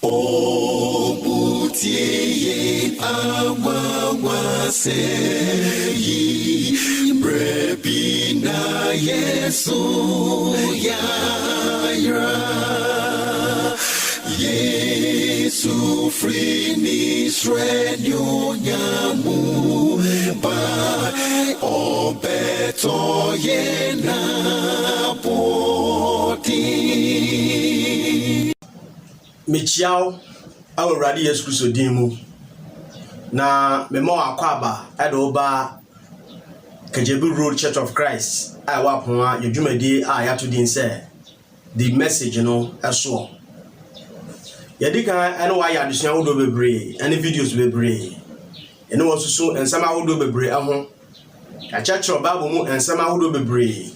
Obutie amawase brebina Yesu yayra Yesu frini srenyo nyamu ba obeto yena poti Michiao Awurade Yesu Kristo din mu na memo akwaba edoba Kajebu Road Church of Christ I wapon yedwumadi a yato din say the message no eso yedika ene wa ya adesua wodo bebre ene videos bebre ene wosusu ensama wodo bebre aho a church of Bible mu ensama wodo bebre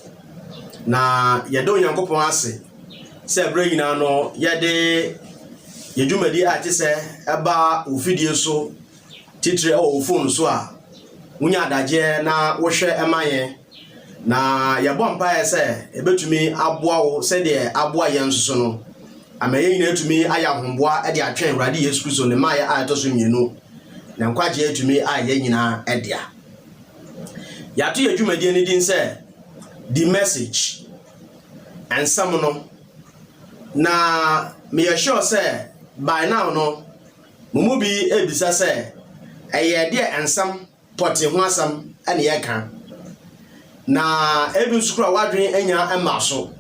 na yedo Nyankopon ase se bre nyina no yede yedwumadi a tese eba ofidie so titre o phone so a wunya adaje na wohwe emaye na yebo mpae se ebetumi aboa wo se de aboa yenso no amaye nyina etumi aya homboa e de atwen Awurade Yesu Kristo ne maye a to so mienu na nkwaje etumi aye nyina edea yato yedwumadi ne din se the message and some no na me sure say by now no mumu bi ebisa say eye de ensam poti ho asam ene ye kan na ebi nsukura wadwen enya emaso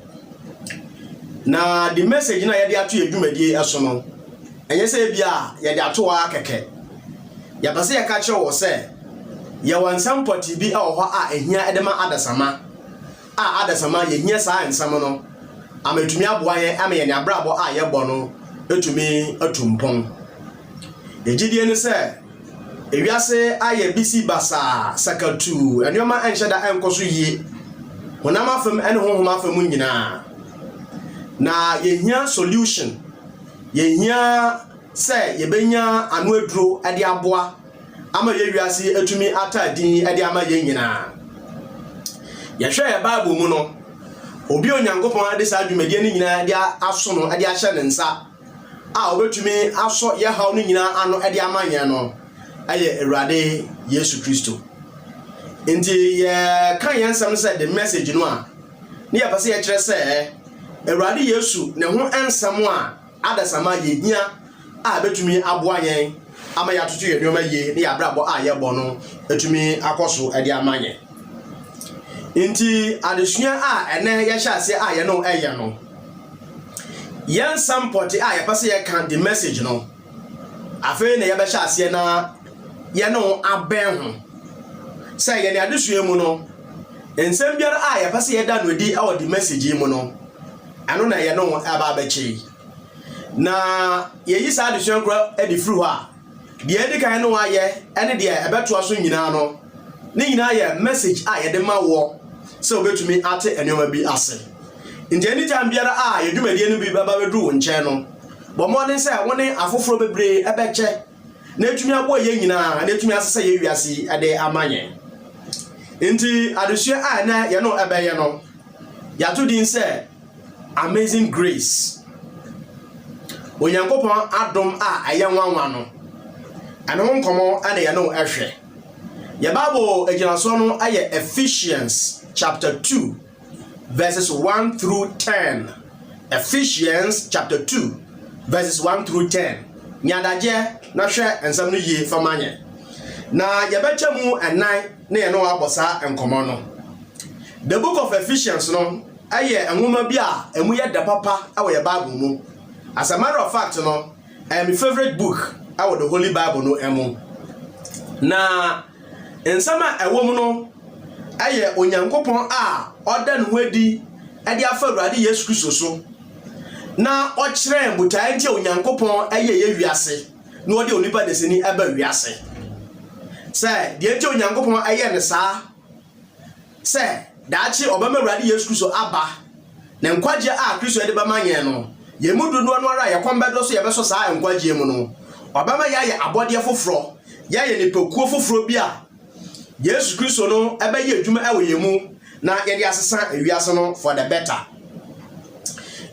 na the message na ye de ato edwumadi eso no enye say bia ye de ato wa keke ya base ye ka kire wo say ye wansam poti bi a wo ho a ehia edema adasama a adasama ye hia saa ensam no ametumi aboa ye ame ne abrabo a ye bɔ no etumi atumpon ejidie ne se ewiase aye bisi basa sakatu enoma enhyeda enkoso yie honam afem ene honhom afem nyina na yehia solution yehia se yebenya anu aduro ade aboa ama ye wiase etumi atadin ade ama ye nyina yehwe ye Bible mu no obi Onyankopon ade sa adwumadi ne nyina de aso no ade ahye ne nsa a obetumi aso ye haw no nyina ano ade amanye no aye Awurade Yesu Kristo enti ye kan yensam say the message no a ne ya pase ye kire say Awurade Yesu ne ho ensam a adasama ye hia a betumi aboa yen ama ya tutu ye nyoma ye ne ya brabo a ye bɔ no etumi akoso ade amanye inti adesua a ene ye hya ase a ye no eye no yen sampoti a ye pase ye kan the message no afi ne ye be hya ase na ye no aben ho say ye ne adesua mu no ensem biara a ye pase ye da no di a the message mu no ano na ye no aba ba chi na ye yi sa adesua kro e di fru ha de edi kan no aye ene de ebeto aso nyina no ne nyina ye message a ye de ma wo so betumi ate enoma bi ase nje ni jambiara a yedwumadi no bi baba bedu wo nche no bo mo ne se woni afoforo bebre ebeche na etumi abo ye nyina na etumi asese ye wiase ade amanye nti adesua a na ye no ebeye no yato din se amazing grace Onyankopon adom a aye nwanwa no ane ho nkomo ane ye no ehwe ye Bible ejinaso no aye Ephesians chapter 2 verses 1 through 10. Ephesians chapter 2 verses 1 through 10. Nyadaje na hwe ensam no yie famanye na ye becha mu enan na ye no abosa enkomo no. The book of Ephesians no aye enwoma bi a emu ye da papa awo ye Bible mu. As a matter of fact no my favorite book awo the Holy Bible no emu na ensama ewom no aye Onyankopon a oda no hadi ade afa Awurade Yesu Kristo so na okire mbutai ntia Onyankopon aye ye wiase na ode onipa deseni aba wiase say de ntia Onyankopon aye ne saa say daachi obama Awurade Yesu Kristo aba na nkwaje a Kristo ade ba manye no ye mudu no ara ye kwambedo so ye beso saa nkwaje mu no obama ye abode foforo ye ne pekuo foforo bi a Yesu Kristo no ebe ye adwuma ewo ye mu na ye de asesa ewiase no for the better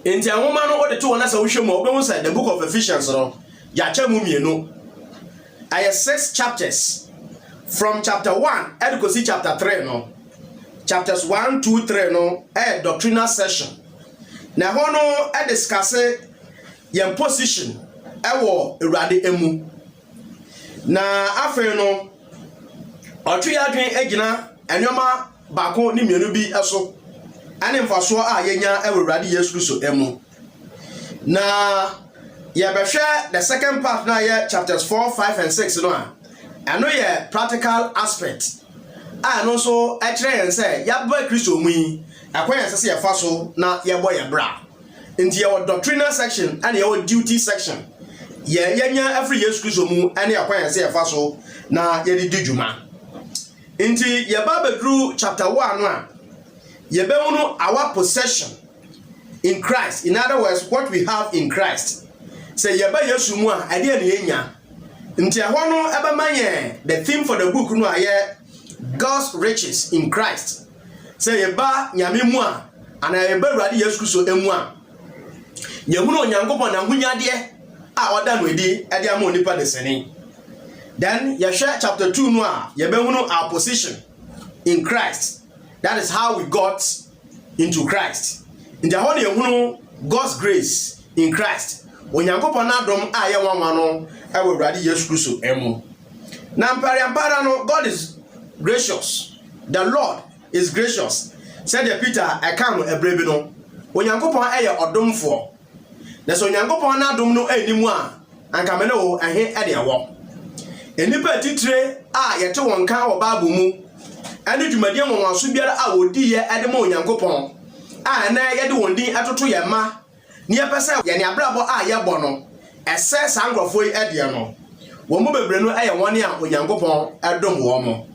Enti ahoma no ode to wona sa wo hwemu obehun say the book of Ephesians no ya cha mu mienu. Aya 6 chapters from chapter 1 and go see chapter 3 no. Chapters 1, 2, 3 no doctrinal session. Na ho no discuss your position ewo Awurade emu. Na afen no otwe adwen agina enwoma bako ni mienu bi eso ane mfaso a yenya ewo Awurade Yesu Kristo emu. Na ye behwe the second part na ye chapters 4, 5 and 6 no a eno ye practical aspect a no so e kire yen say ya ba Kristo mu yi akwan yen se ye fa so na ye boy ye bra. Nti ye doctrinal section and ye duty section. Yenya every Yesu Kristo mu ene akwan yen se ye fa so na ye di dwuma. Nti ye ba bedru chapter 1 no a ye be unu our possession in Christ. In other words, what we have in Christ. Say ye ba Yesu mu a ade na yenya. Nti ho no eba manye the theme for the book no aye God's riches in Christ. Say ye ba nyame mu a ana ye ba Awurade Yesu Kristo emu a ye hunu Onyankopon na hunyade a oda no edi ade ama onipa de sene. Then ye share chapter 2 no a ye be hunu our position in Christ. That is how we got into Christ. In the whole ye hunu God's grace in Christ. Onyankopon na dom a ye wanwa no e wo Awurade Yesu Kristo emu. Na mpara no God is gracious. The Lord is gracious. Said Peter, I come ebrebi no. Onyankopon eye odomfo. Na so Onyankopon na dom no animu a anka me no ehe e de wo. Enipa titire a yete won kan wo Bible mu. Ane dwumade wonwaso biara a wodi ye ede ma Onyankopon. A na ye de won din atoto ye ma. Ni ye pese ye ne abrabo a ye bo no. Ese sangrofo yi ede no. Wo mo bebre no eye won a Onyankopon edom wo mo.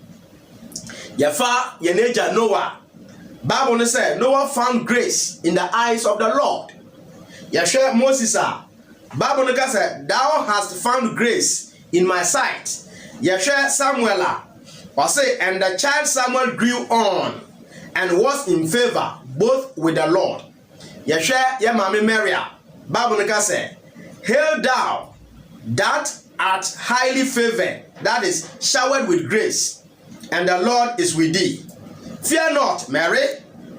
Yafa yeneja Noah. Bible no say Noah found grace in the eyes of the Lord. Yahweh Moses Bible no say thou hast found grace in my sight. Yahweh Samuel or say and the child Samuel grew on and was in favor both with the Lord. Yahweh Yamami Maria. Bible no say hail thou that art highly favored, that is showered with grace, and the Lord is with thee. Fear not, Mary,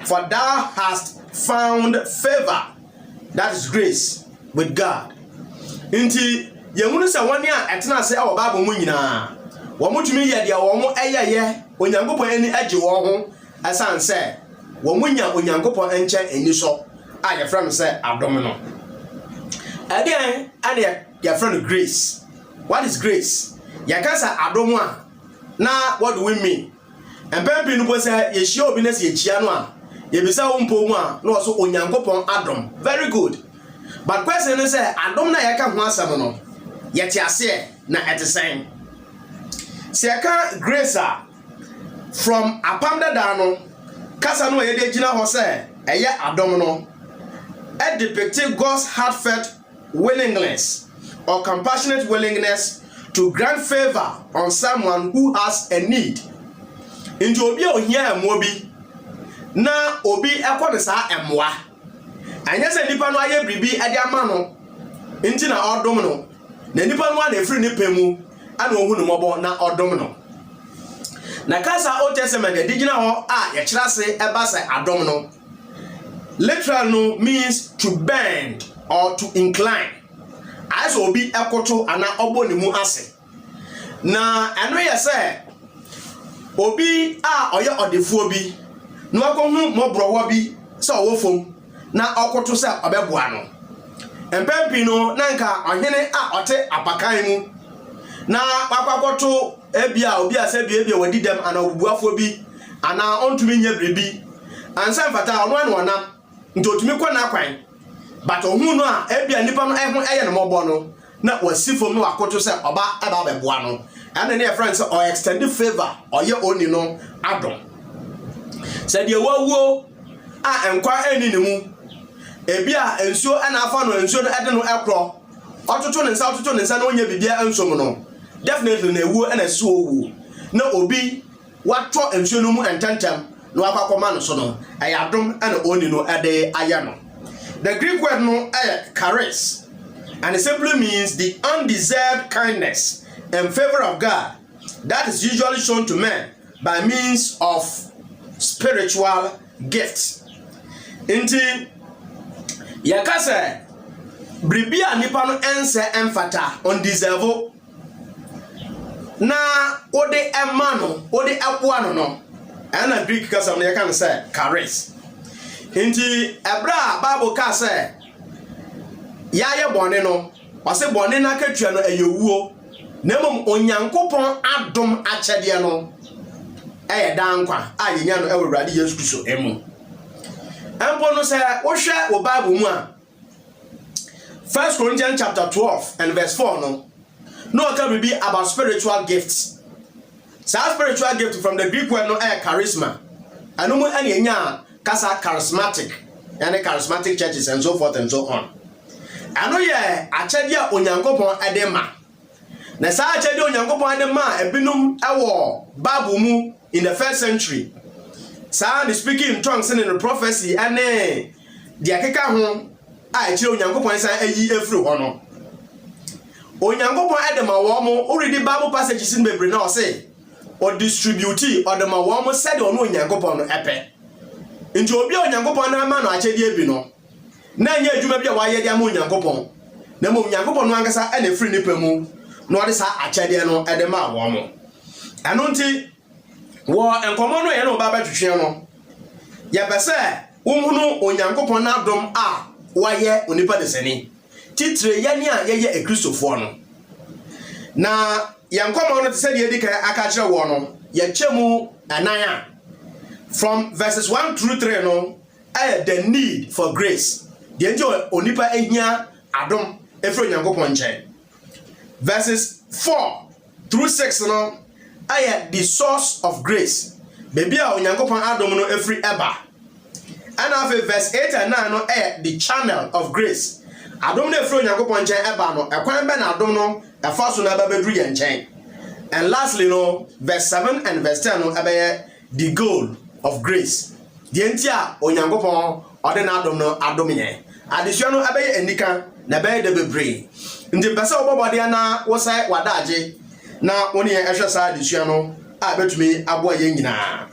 for thou hast found favor, that is grace, with God. Inti yehunu se woni a etena se awo Bible mu nyina. Wo mutumi ye de wo mo eyeye Onyankopon ani age wo ho asan se wo munya Onyankopon enche ani so a ye frem se adom no. Again, and your friend grace. What is grace? Yakasa adom a na what do we mean? And pempi no say ye hia obi na se hia no a ye bisa wo mpo mu a na so Onyankopon adom. Very good. But question is say adom na yaka ho asem no ye ti ase na etesen. Se yaka grace from apamda da no kasa no ye de gina ho say eye adom no e depict God's heartfelt willingness or compassionate willingness to grant favor on someone who has a need. Into obi ohia emo bi na obi ekode sa emwa. Anya se nipa no aye bribi ade ama no. Nti na odom no. Na nipa no na efiri nipa mu ana ohu no mobo na odom no. Na kasa Old Testament de digina ho a ye kira se eba se adom no. Literal no means to bend or to incline. As obi ekoto ana obo ne mu ase. Na eno ye se obi a oye odefuo bi no akohu mobrowo bi se owofom na okoto se obeboa no. Empempi no na nka ohene a ote apakan mu na akwakoto ebia obi ase bia wadi dem ana obubuafo bi ana ontumi nya bribi ansa mfata ono ane wonam nti otumi kwa na kwan but ohun no a ebia nipa no ehun eye no mobo no na wasifom no akoto se oba eba beboa no and na friends or extended favor or ye oni no adom said ye wawuo a enkwa eni ne mu ebia ensuo ana afa no ensuo no ede no ekro ototo ne nsa na onya bibia ensom no definitely na ewu ana so owu na obi wato ensuo no mu entantam no akwakoma no so no ayadom ana oni no ede aya no. The Greek word no charis, and it simply means the undeserved kindness and favor of God that is usually shown to men by means of spiritual gifts. Inti yakase bribia nipa no ense emfata undeserved na ode emano ode apoa no na Greek kasa no yakan say charis. Inti ebra Bible ka say yaye bone no wase bone na katua no ayewuo na mom onyankopon adom akyede no dankwa a yenya no Awurade Yesu Kristo emu. Empo no say wo hwe wo Bible mu a 1 Corinthians chapter 12 and verse 4 no can be about spiritual gifts. So spiritual gift from the Greek word no charisma. And no any kasa charismatic and charismatic churches and so forth and so on. I know achedia onyankopon edema. Na sa achedia onyankopon edema ebinum ewo Bible mu in the 1st century. Sa the speaking in tongues and in the prophecy and the akeka ho a echire onyankopon sa ayi efru ho no. Onyankopon edema wo mo already Bible passages in bebre na o say or distribute or the ma wo mo said ono onyankopon no epe. Nti obi onyankopon na ma no achede bi no na nya adwuma bi a waye de am onyankopon na mo onyankopon no ankasa na free nipa mu no ode sa achede no ede ma wo mo eno nti wo enkomo no ye no ba batwetwe no ye pese wo hunu onyankopon na dom a waye onipa de seni titre ye ne a ye ekristofo no na yankomo no te se de dika aka kire wo no ye chemu anan a from verses 1 through 3 no the need for grace the enjo onipa ehia adom efro nyankopon nchen. Verses 4 through 6 no the source of grace baby a onyankopon adom no efri eba. And after verse 8 and 9 no the channel of grace adom no efro nyankopon nchen eba no ekwan be na adom no efa so na ba bedru ye nchen. And lastly no verse 7 and verse 10 no the goal of grace. The entia onyankopon ode na adom no adom ye. Adesua no abeye enika na beye de bebre. Ndi pese obobode na wo sai wadaje na woni ehwe sa adesua no a betumi abo ye nyina.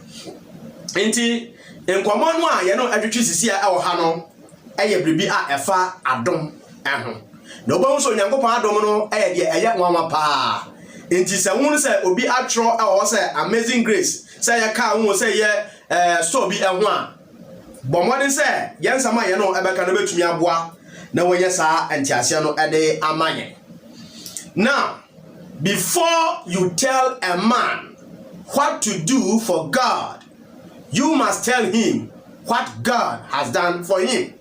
Enti enkomo no a ye no adwetwe sisi a wo ha no eye bribi a efa adom eho. Na obo so onyankopon adom no eye de eye nwanwa pa. Enti se wonu se obi atro a wo se amazing grace se ye ka wonu se ye so bi eho a bomodin se yensama ye no ebeka no betumi aboa na wo ye sa antiase no ede amanye. Now before you tell a man what to do for God, you must tell him what God has done for him.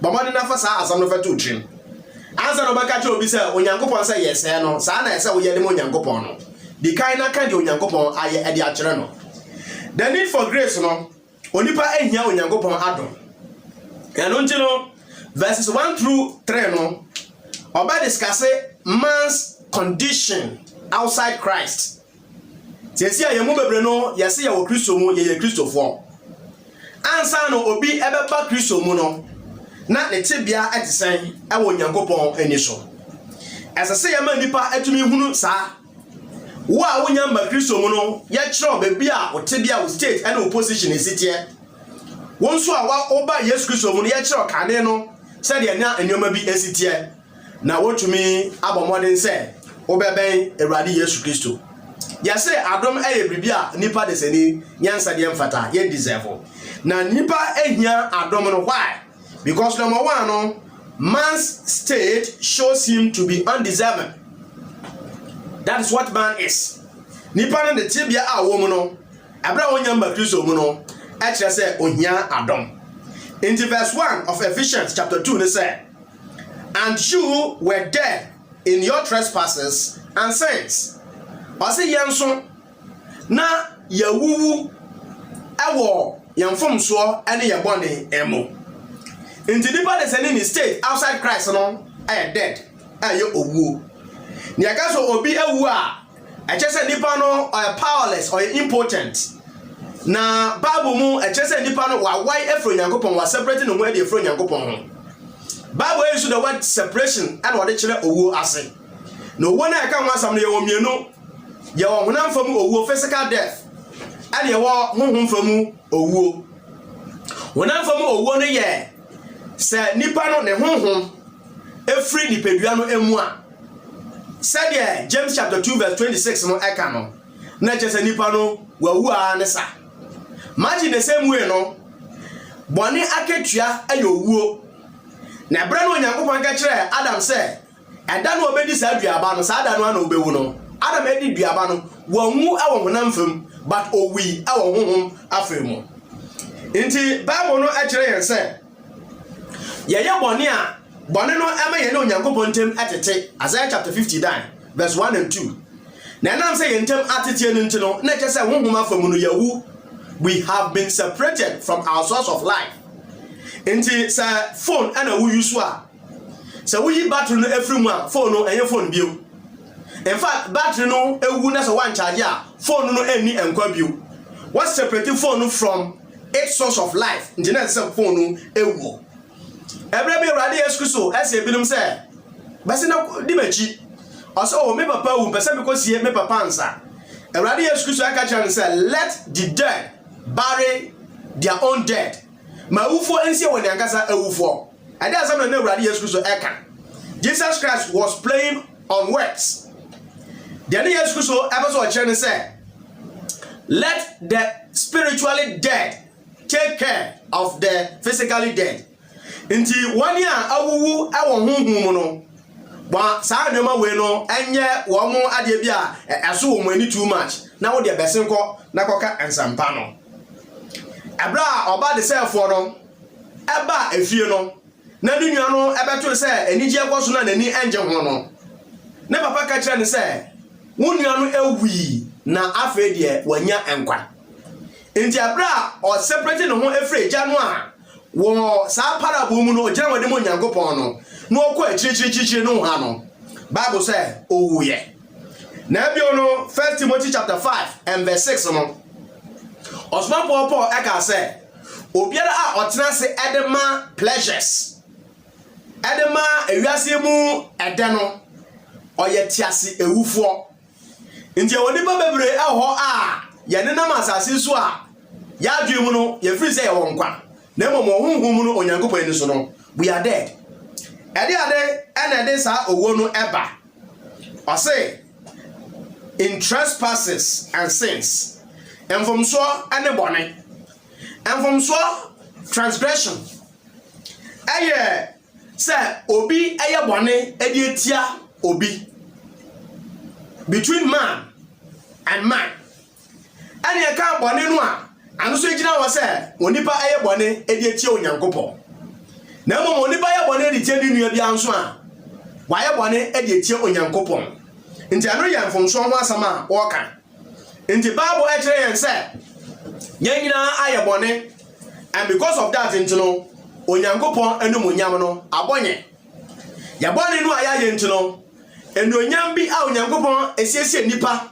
Bomodin na fa sa asam no fa to trim ansa no baka che obi se onyankopon se yes no sa na ese wo ye dem onyankopon no di kan na kan di onyankopon aye ede a kire no. The need for grace no onipa ehia onyankopon adom. Eno nti no verses 1 through 3 no oba discuss man's condition outside Christ. Tiesia ye mu bebre no yese ye wo Kristo mu ye Kristofo. Ansa no obi ebeba Kristo mu no na ne tibia etisen e wo onyankopon ani so. Esese ye ma nipa etumi hunu sa wo a wonya mba Kristo mu no ye kire bebi a wo tibia wo state and opposition esitie. Won so a wa oba Yesu Kristo mu no ye kire kane no se de na enioma bi esitie na wotumi abomodin se obeben Awurade Yesu Kristo. Ya se adom eye bribi a nipa de seni nyansa de mfata ye deserve. Na nipa ehia adom no why? Because number one no man's state shows him to be undeserving. That is what man is. Nipa no de tibia a wo mu no abra wonyamba Kristo mu no e kire se ohia adom. In the verse 1 of Ephesians chapter 2 they say, and you were dead in your trespasses and sins. Ose yenso na yawuwu ewo yemfomso ene yebone emo. Into the body is in state outside Christ no dead you owu. Ni aka so obi ewu a echese nipa no powerless or impotent. Na Bible mu echese nipa no wa why efro nyankopon wa separating no we de efro nyankopon ho. Bible use the word separation and what they chere owo ase. No one I can want some ye wo mienu. Ye wo honam fam owo physical death. And ye wo honhom fam owo. Honam fam owo no ye se nipa no ne honhom efri nipadua no emu a. Said James chapter 2 verse 26 no eka no. Na che se nipa no wawu a ne sa. Imagine the same way no. Boni aketua ayowuo. Na bra no Onyankopon ka kire Adam say, "Eda no obedi sa duaba no, sa da no na obewu no." Adam edi duaba no, wanwu awo honam fam, but owi awo honhom afemu. Inti Bible no akire yen say, "Yeye boni a, boni no ema ye no Onyankopon tem atete." Isaiah chapter 59 verse 1 and 2. Na nam say yentem atete no ntino, na che say honhom afemu no yawu. We have been separated from our source of life. Inti sa phone ana we use wa. Sa we battery no every one phone no enye phone bio. In fact, battery no ewu na so one charge a phone no eni enkwa bio. What separating phone no from its source of life? Inti na say phone no ewu. Ebra be radi eskuso ese binum say. Basi na di machi. Also me papa wu pese me kosie me papa ansa. Radi eskuso aka chan say let the dead bury their own dead. Ma ufo ensie won yankasa awufo. Ade asam na Awurade Yesu so eka. Jesus Christ was playing on words. The Yesu so episode chere say, let the spiritually dead take care of the physically dead. Inti one year awuwu awon honhum no. Ba sa anema we no enye wo mo ade bia eso wo mani too much. Na wo de besenko na koka ensampa no. Abra oba de selfo no eba efie no na ni nua no ebeto se enije ekwoso na nani enje ho no ne papa ka kire ne se wo nua no ewi na afa de wanya enkwa enti abra o separate no ho efre ja no a wo sa parable mu no ogira wode mo Nyankopon no okọ achirichirichiri no ha no Bible say owuye na bio no 1 Timothy chapter 5 and verse 6 no Osman Paul eka say obiara a otena se edema pleasures edema ewiase mu ede no oye tiase ewufo nti woni ba bebre eho a ye nenam asase so a ya adwe mu no ye free say ye wonkwa na momo honhum no Onyankopon ni so no we are dead ade ene sa owo no eba o say in trespasses and sins and from so ane bone and from so transgression aye say obi aye bone edi etia obi between man and man ane e ka bone no a anu so gina wo say onipa aye bone edi etia Onyankopon na mo onipa aye bone edi etia nua bia nso a wa aye bone edi etia Onyankopon nti anu ya from so ho asama wo ka nti Bible actually yen say nyanyina aye bone and because of that ntino Onyankopon enum onyam no abonye ya bone no ayaye ntino enonyam bi a Onyankopon esiesie nipa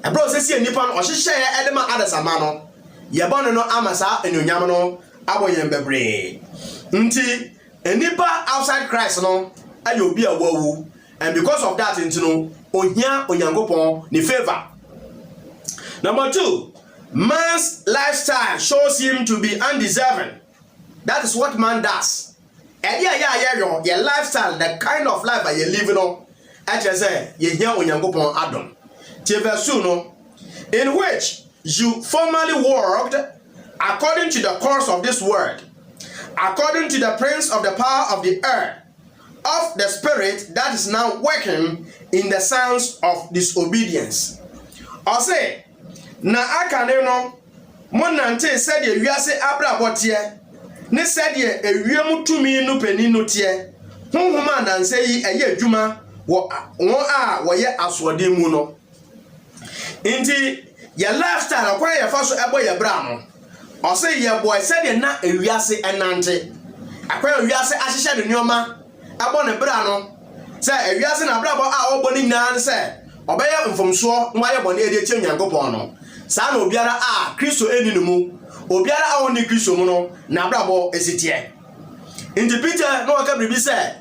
ebro esiesie nipa no ohihye edema adasama no ya bone no amasa enonyam no abonye bebre nti enipa outside Christ no aye obi awawu and because of that ntino ohia Onyankopon ni favor. Number 2, man's lifestyle shows him to be undeserving. That is what man does. And your lifestyle, the kind of life that you're living on, as I say, you hear Onyankopon Adam. Verse 2, no, in which you formerly walked according to the course of this world, according to the prince of the power of the air, of the spirit that is now working in the sons of disobedience. I say, na akane no monante said ye wiase abrabote ne said ye ewiem tumi no pani no te honhoma nanse yi eye adwuma wo a wo ye asode mu no nti ye lifestyle akwa ye fa so ebo ye bra no o say ye boy said ye na ewiase enante akwa ye wiase ahyehye de nyoma abo ne bra no say ewiase na brabo a obo ni nyina say obeye mfomso nwa ye bone ede tie Nyankopon no sa na obiara a Kristo eni no mu obiara a woni Kristo mu no na brabo esitie Inti Peter no aka bribi say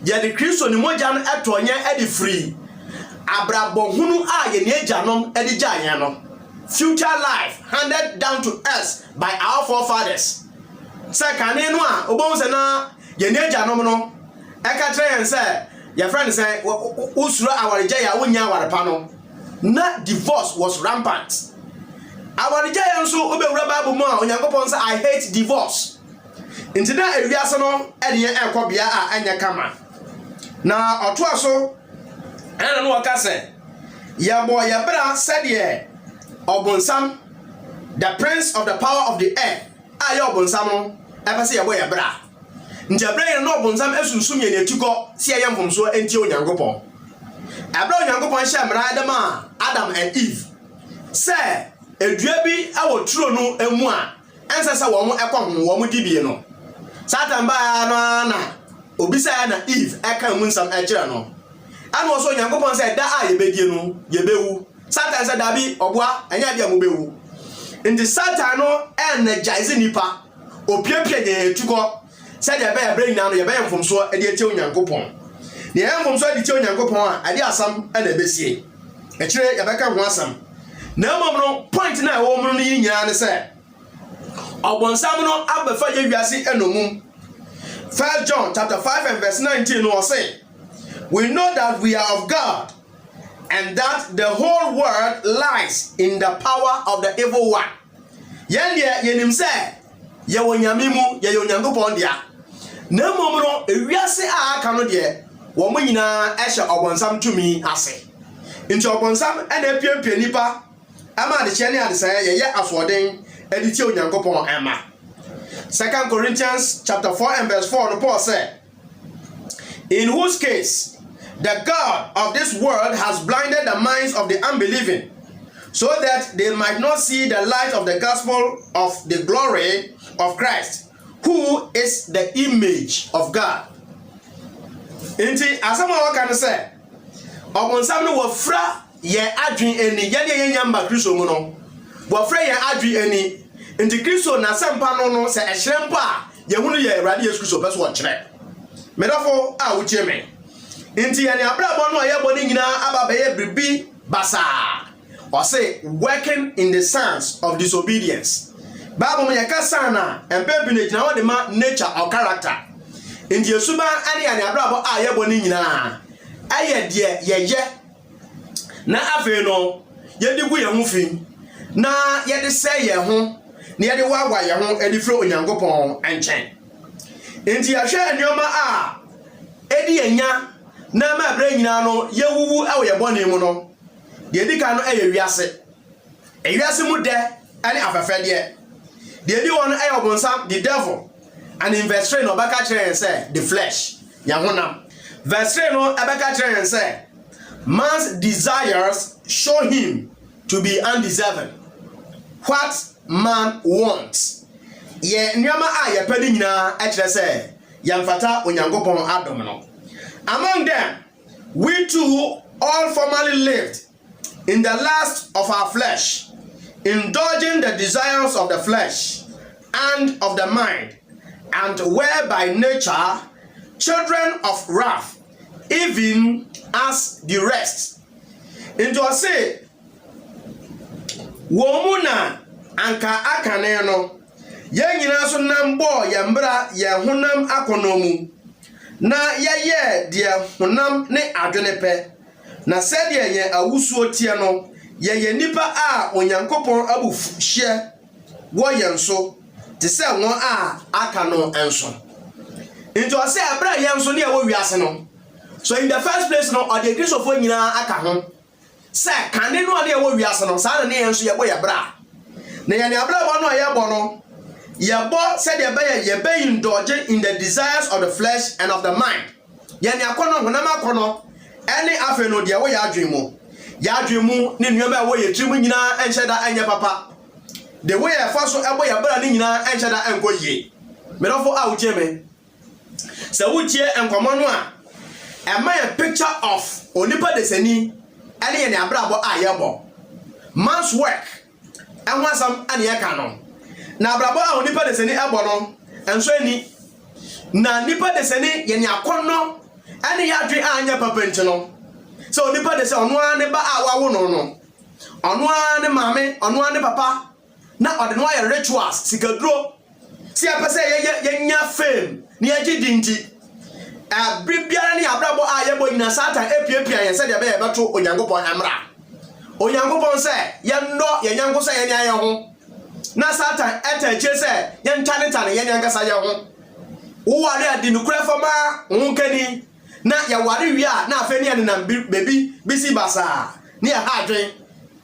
ye de Kristo ni mogya no etonye edi free abrabọ hunu a ye ne agyanom edi gyayen no future life handed down to us by our forefathers. Say kane no a obon se na ye ne agyanom no eka tre yen say your friend say usuro awaregya ya wonya awarepa no na divorce was rampant. Awaregya yen so obewura Bible mu a Onyankopon say I hate divorce. Inti na ewiase no ede ye ekobia a enya kama. Na oto aso ena no waka say ya boy ya bra said ye Obonsam, the prince of the power of the air. Aye Obonsam no epese ya boy ya bra. Njabra no Obonsam esunsum ye netuko se ye mfomso enti Onyankopon. Abra Onyankopon hye mra Adam and Eve. Say edua bi awo turo no emu a ense se wo mo ekọ wo mo dibie no. Satan ba no na obisa ya na Eve eka mu nsam ekire no. Ana oso Onyankopon say da a ye bedie no ye bewu. Satan said dabi obua enya dia mo bewu. Indi Satan no energize nipa opiepie ye tuko said ya be ya brain na no ye be mfomso e de etie Onyankopon. Ne ye mfomso de etie Onyankopon a ade asam e na besie. Ekire ya be ka ho asam. Na mom no point na wo mo no yinyira ne say Obonsam no abefa ye wiase enomum. 1 John chapter 5 and verse 19 no say we know that we are of God and that the whole world lies in the power of the evil one. Yen ye yenim say ye wonyame mu ye Onyankopon dia. Na mom no ewiase a aka no de wo mo nyina ehye Obonsam tumi ase. Nti Obonsam ena piempie nipa ama de che ne ade say ye asoden editi Onyankopon ema. 2 Corinthians chapter 4 and verse 4 no Paul said, in whose case the God of this world has blinded the minds of the unbelieving, so that they might not see the light of the gospel of the glory of Christ, who is the image of God. Inti asama waka no say Obonsam no wafra ye adwen eni ye nyamba Kristo mu no wafra ye adwen eni inti Kristo na sempa no se ehyerempa a ye hunu ye Awurade Yesu Kristo pese wo kyere medafo a wo kyeme inti ye ne abrabọ no ye boni nyina aba be ye bribi basa or say working in the sons of disobedience. Bible me yaka sana empempi ne gina wo de ma nature or character inti Yesuba ane abrabọ a ye boni nyina aye de ye na afi no ye digu ye ho fi na ye de say ye ho na ye de wawa ye ho e di fro Onyankopon enchen inti ya hwe enioma a edi enya na ma bra nyina no ye wuwu e wo ye bone mu no de edi ka no e ye wiase mu de ani afefe de edi won e Obonsam the devil and in verse 3 no baka kire say the flesh ya honam verse 3 no abaka kire say man's desires show him to be undeserving. What man wants ye nyama a ye pedi nyina e kire say yamfata Onyankopon adom no. Among them we too all formerly lived in the lust of our flesh, indulging the desires of the flesh and of the mind, and were by nature children of wrath, even as the rest. Into a say womuna anka akane no ye nyina so nam bo ye mbra ye honam akonomu na ye de honam ne adwene pe na said ye awusuo tie no ye nipa a Onyankopon abufu hye wo ye nso te se won a aka no enso into say abra ye nso ne wo wiase no. So in the first place no or the Christopher nyina aka ho say kane no de wo wiase no sa ne enso ye bo ye bra na ye ne abra bo no ye bo no ye bo said ye be indulge in the desires of the flesh and of the mind. Ye ne akono honam akono any afe no de wo ya adwen mu ne nnuama wo ye trimu nyina enhye da enye papa the way e fa so ebo ye bra ne nyina enhye da enko yie merofo a wo me se wo tie enkomo no a ma a picture of onipa desani ene ye ne abrabo a ye bo man's work enwasam ane ye ka no na abrabo a onipa desani ebo no enso ani na nipa de se ne ye ne akonno ane ya dwe anya papa nti no so nipa de se ono ane ba a wawo no no ono ane mame ono ane papa na ode no aye rituals sikaduro si apese ye nya fame ne ye gidinti bibiara ne abrabo a ye bo nyina satan epiepia ye se de be ye beto onyankopon amra onyankopon se ye ndo ye nyanko se ye ne aye ho na satan etache se ye ntane ye nyankasa ye ho wo ware adi nukura fama wonkani na ya ware wi a na afeni ane na bebi bisi basa ne ya hadwen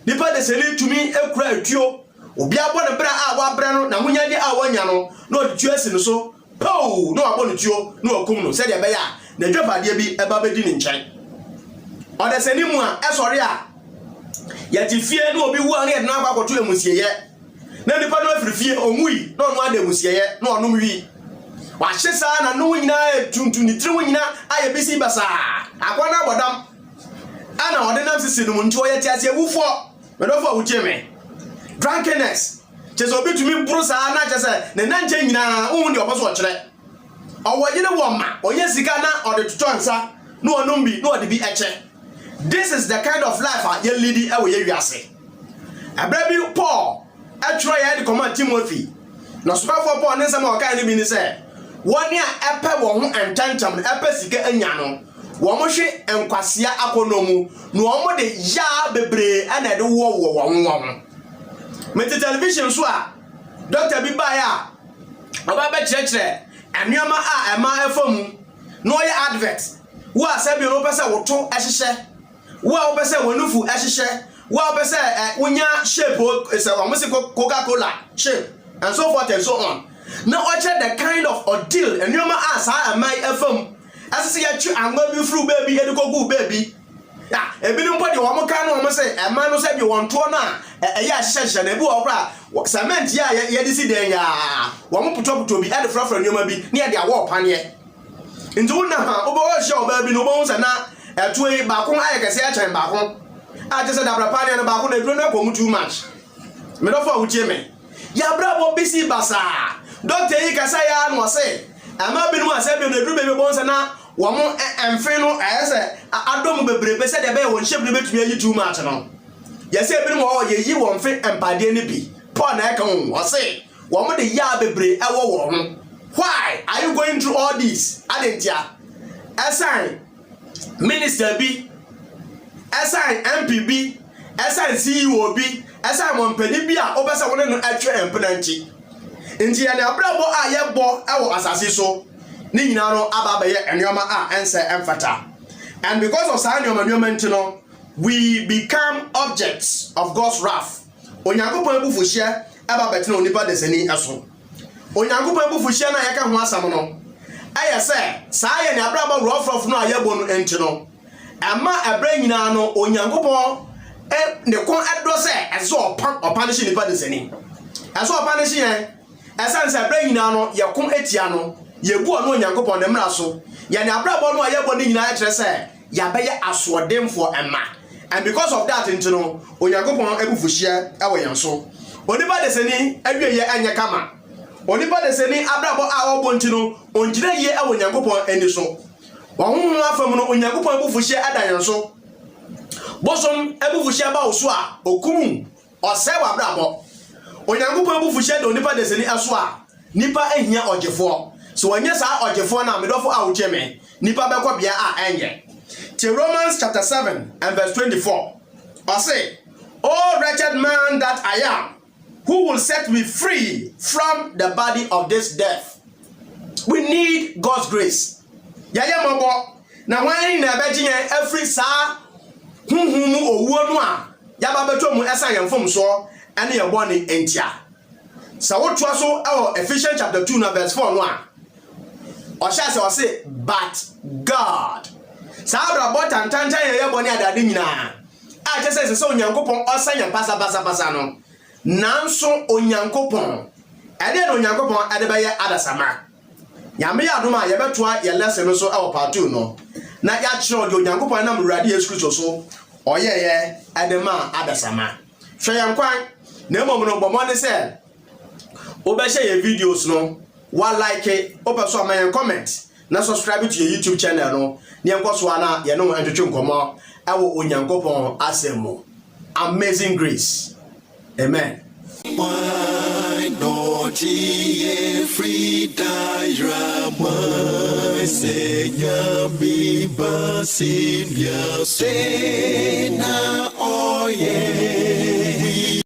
nipa de se ni tumi ekura atuo obi abo ne bra a wa bra no na munyade a wanya no na otuo asi no so po no abo no tuo no okum no se de be ya na dwafade bi eba bedi ni nchen o de se ni mu a esori a ya ti fie no obi wu a ne na akwakoto emusieye na nipa no afirifie onwui na onu ade emusieye na onu wi wa hyesa na no nyina tuntu ni tiri nyina aye bisi basa akwana bodam ana ordinam sisi no nti oye tiase wufo medofo awucheme drunkenness chese obi tumi buru saa na chese ne nanche nyina ohun de oboso okire owoyene woma onye sika na ode tutonsa no onum bi no ode bi eche. This is the kind of life ye lead awe ye wiase abrabi Paul atro ye de command Timothy na superfo Paul ne nsema okai ne bi ni se woni a epe wo ho entantam epe sika anya no wo mo hwe enkwasea akonomu no wo de ya bebre ana de wo meti television so a doctor bi ba ya oba be chire anuama a ema efamu no ye advert wo asabi no pese woto ehihye wo pese wonufu ehihye wo pese wonya shape se wo se Coca-Cola shape and so forth and so on. Now watch the kind of ordeal anuama a sa ema efam asese ya twi anwa bi fru baby edukogu baby ya ebi no podi wo mo kan no mo se ema no se bi won to na ya hyehye na bi wo kra cement ya ye disi den ya wo mo putoputo bi ade frafra nyoma bi na de awo pane nti wona ha obo wo hye oba bi no obo nsa na etue ba ko aye kese ya chen ba ko a je se dabra pane no ba ko na duro na ko mu too much me do for wutie me ya bra bo bisi basa doctor yi kasa ya no se ama bi no ase bi no duro be bo nsa na wo mo emfe no ayese adom bebrebe se de be won shape no betumi ayi too much no yese bi no wo ye yi won fe empade ne bi Paul na eka won wo se wo mo de ya bebre ewo wo ho. Why are you going through all this adentia assign minister bi assign MP bi assign CEO bi assign monpani bi a obese won no atwe empenanti nti ya na abrabo a ye bo ewo asase so ni nyina no aba ye enyoma a ense emfata. And because of sa enyoma ntino we become objects of God's wrath. Onyankopon ebufuhia aba betena onipa desani eso. Onyankopon ebufuhia na yeka ho asam no aye se sa ye ne abrabo rough no ayebo no ntino ama abra nyina no onyankopon ne kon edo se eso opanish nipa desani eso opanish yen esanse abra nyina no ye kon etia no yebu ono onyankopon ne mra so ye ne abrabo no ayebo no nyina akire se ya beye asodemfo ema. And because of that ntino onyankopon ebufuhia awo yenso onipa desani awie ye anya kama onipa desani abrabo a obo ntino onjire ye awo onyankopon ani so wonhu afam no onyankopon ebufuhia ada yenso bosom ebufuhia ba oso a okumu osewa abrabo onyankopon ebufuhia de onipa desani aso a nipa ehia ogefo so wanye sa ogefo na medofo a wocheme nipa bekọ bia a enye. Romans chapter 7 and verse 24. I say, "Oh wretched man that I am, who will set me free from the body of this death?" We need God's grace. Yaya mabo na wan na beji every sa hunhumu owuo no a ya ba beto mu esa yemfom so ene ye boni entia. Sa wotoa so Ephesians chapter 2 and verse 4 no a. O sha say, "But God." Sabra bota ntanta ye boni adade nyina a chese se onyankopon osanya pasa no nanso onyankopon ade no onyankopon ade be ye adasama nyame ya adoma ye betoa ye lesson no so e part 2 no na ya kire de onyankopon na murade Yesu Kristo so oye ye ade ma adasama hwe yankwan na emom no bomo ne se obehye ye videos no wa like open so my comment na subscribe to your YouTube channel no ne enko so ana ye no entwetwe nkomo ewo onyankopon asemo Amazing Grace. Amen. Why not ye free diorama Senya biba simbia Sena oye